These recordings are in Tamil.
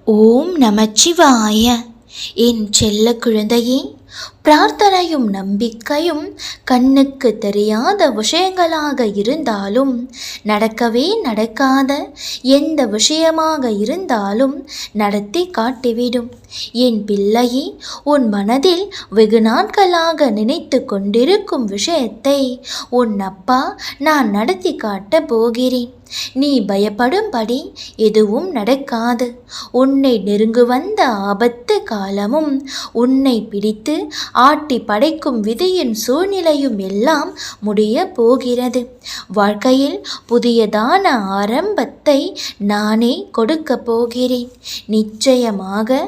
ஓம் நமச்சிவாய. என் செல்ல குழந்தையே, பிரார்த்தனையும் நம்பிக்கையும் கண்ணுக்கு தெரியாத விஷயங்களாக இருந்தாலும், நடக்கவே நடக்காத எந்த விஷயமாக இருந்தாலும் நடத்தி காட்டிவிடும். என் பிள்ளையே, உன் மனதில் வெகு நாட்களாக நினைத்து கொண்டிருக்கும் விஷயத்தை உன் அப்பா நான் நடத்தி காட்டப் போகிறேன். நீ பயப்படும்படி எதுவும் நடக்காது. உன்னை நெருங்கு வந்த ஆபத்து காலமும், உன்னை பிடித்து ஆட்டி படைக்கும் விதியின் சூழ்நிலையும் எல்லாம் முடிய போகிறது. வாழ்க்கையில் புதியதான ஆரம்பத்தை நானே கொடுக்க போகிறேன். நிச்சயமாக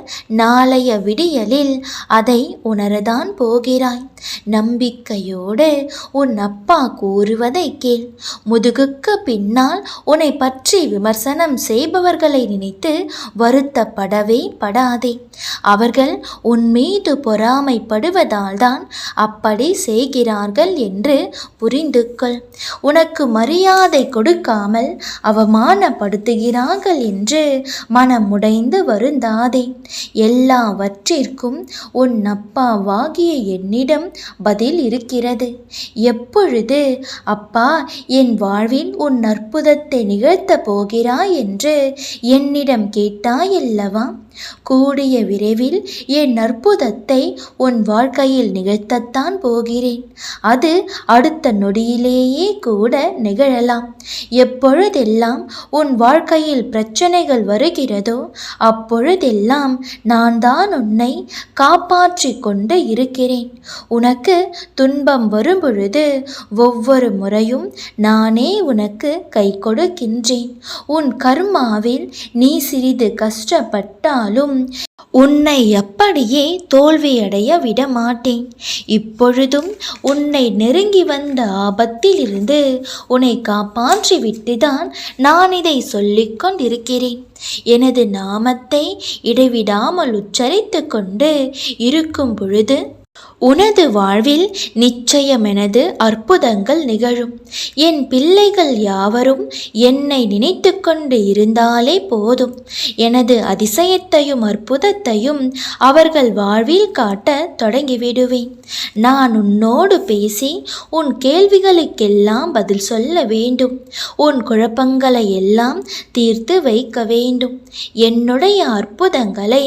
நாளைய விடியலில் அதை உணரதான் போகிறாய். நம்பிக்கையோடு உன் அப்பா கூறுவதை கேள். முதுகுக்கு பின்னால் உன்னை பற்றி விமர்சனம் செய்பவர்களை நினைத்து வருத்தப்படவே படாதே. அவர்கள் உன் மீது பொறாமைப்படுவதால் தான் அப்படி செய்கிறார்கள் என்று புரிந்து கொள். உனக்கு மரியாதை கொடுக்காமல் அவமானப்படுத்துகிறார்கள் என்று மனம் உடைந்து வருந்தாதே. எல்லாவற்றிற்கும் உன் அப்பாவாகிய என்னிடம் பதில் இருக்கிறது. எப்பொழுது அப்பா என் வாழ்வில் உன் அற்புதத்தை நிகழ்த்தப் போகிறாய் என்று என்னிடம் கேட்டாயல்லவா? கூடிய விரைவில் என் அற்புதத்தை உன் வாழ்க்கையில் நிகழ்த்தத்தான் போகிறேன். அது அடுத்த நொடியிலேயே கூட நிகழலாம். எப்பொழுதெல்லாம் உன் வாழ்க்கையில் பிரச்சனைகள் வருகிறதோ அப்பொழுதெல்லாம் நான் தான் உன்னை காப்பாற்றி கொண்டு இருக்கிறேன். உனக்கு துன்பம் வரும் பொழுது ஒவ்வொரு முறையும் நானே உனக்கு கை கொடுக்கின்றேன். உன் கர்மாவில் நீ சிறிது கஷ்டப்பட்டால் உன்னை அப்படியே தோல்வியடைய விட மாட்டேன். இப்பொழுதும் உன்னை நெருங்கி வந்த ஆபத்திலிருந்து உன்னை காப்பாற்றி விட்டுதான் நான் இதை சொல்லிக் கொண்டிருக்கிறேன். எனது நாமத்தை இடைவிடாமல் உச்சரித்து கொண்டு இருக்கும் பொழுது உனது வாழ்வில் நிச்சயம் எனது அற்புதங்கள் நிகழும். என் பிள்ளைகள் யாவரும் என்னை நினைத்து கொண்டு இருந்தாலே போதும். எனது அதிசயத்தையும் அற்புதத்தையும் அவர்கள் வாழ்வில் காட்ட தொடங்கிவிடுவேன். நான் உன்னோடு பேசி உன் கேள்விகளுக்கெல்லாம் பதில் சொல்ல வேண்டும். உன் குழப்பங்களை எல்லாம் தீர்த்து வைக்க வேண்டும். என்னுடைய அற்புதங்களை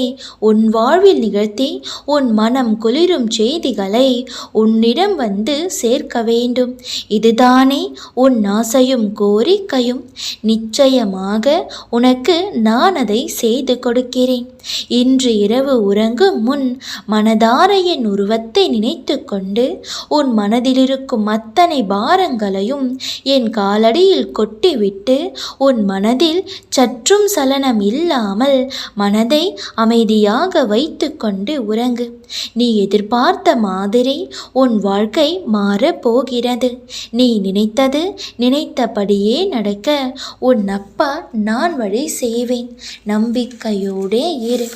உன் வாழ்வில் நிகழ்த்தி உன் மனம் குளிரும் செய்திகளை உன்னிடம் வந்து சேர்க்க வேண்டும். இதுதானே உன் ஆசையும் கோரிக்கையும். நிச்சயமாக உனக்கு நான் அதை செய்து கொடுக்கிறேன். இன்று இரவு உறங்கும் முன் மனதார என் உருவத்தை நினைத்து கொண்டு உன் மனதிலிருக்கும் அத்தனை பாரங்களையும் என் காலடியில் கொட்டிவிட்டு உன் மனதில் சற்றும் சலனம் இல்லாமல் மனதை அமைதியாக வைத்து கொண்டு உறங்கு. நீ எதிர்பார்த்த மாதிரி உன் வாழ்க்கை மாறப் போகிறது. நீ நினைத்தது நினைத்தபடியே நடக்க உன் அப்பா நான் வழி செய்வேன். நம்பிக்கையோடே இரு.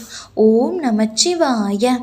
ஓம் நமச்சிவாய.